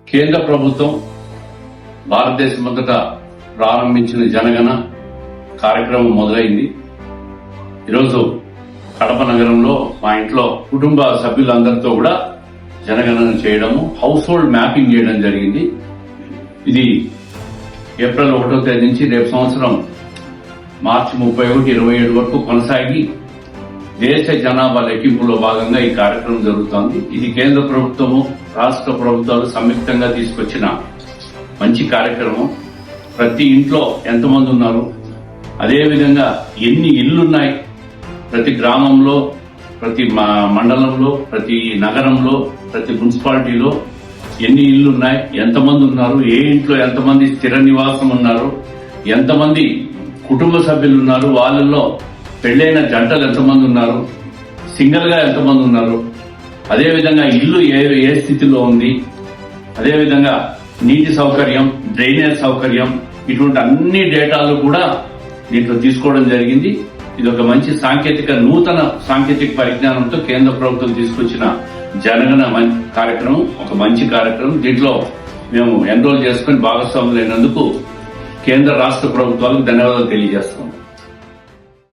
కేంద్ర ప్రభుత్వం భారతదేశమంతటా ప్రారంభించిన జనగణ కార్యక్రమం మొదలైంది. ఈరోజు కడప నగరంలో మా ఇంట్లో కుటుంబ సభ్యులందరితో కూడా జనగణన చేయడము, హౌస్ హోల్డ్ మ్యాపింగ్ చేయడం జరిగింది. ఇది ఏప్రిల్ 1వ తేదీ నుంచి రేపు సంవత్సరం మార్చి 31, 27 వరకు కొనసాగి దేశ జనాభా లెక్కింపులో భాగంగా ఈ కార్యక్రమం జరుగుతోంది. ఇది కేంద్ర ప్రభుత్వము, రాష్ట్ర ప్రభుత్వాలు సంయుక్తంగా తీసుకొచ్చిన మంచి కార్యక్రమం. ప్రతి ఇంట్లో ఎంతమంది ఉన్నారు, అదేవిధంగా ఎన్ని ఇళ్లున్నాయి, ప్రతి గ్రామంలో, ప్రతి మండలంలో, ప్రతి నగరంలో, ప్రతి మున్సిపాలిటీలో ఎన్ని ఇళ్లున్నాయి, ఎంతమంది ఉన్నారు, ఏ ఇంట్లో ఎంతమంది స్థిర నివాసం ఉన్నారు, ఎంతమంది కుటుంబ సభ్యులు ఉన్నారు, వాళ్ళల్లో పెళ్లైన జంటలు ఎంతమంది ఉన్నారు, సింగిల్ గా ఎంతమంది ఉన్నారు, అదేవిధంగా ఇల్లు ఏ స్థితిలో ఉంది, అదేవిధంగా నీటి సౌకర్యం, డ్రైనేజ్ సౌకర్యం, ఇటువంటి అన్ని డేటాలు కూడా దీంట్లో తీసుకోవడం జరిగింది. ఇది ఒక మంచి నూతన సాంకేతిక పరిజ్ఞానంతో కేంద్ర ప్రభుత్వం తీసుకొచ్చిన జనగణ కార్యక్రమం ఒక మంచి కార్యక్రమం. దీంట్లో మేము ఎన్రోల్ చేసుకుని భాగస్వాములు అయినందుకు కేంద్ర రాష్ట్ర ప్రభుత్వాలకు ధన్యవాదాలు తెలియజేస్తాం.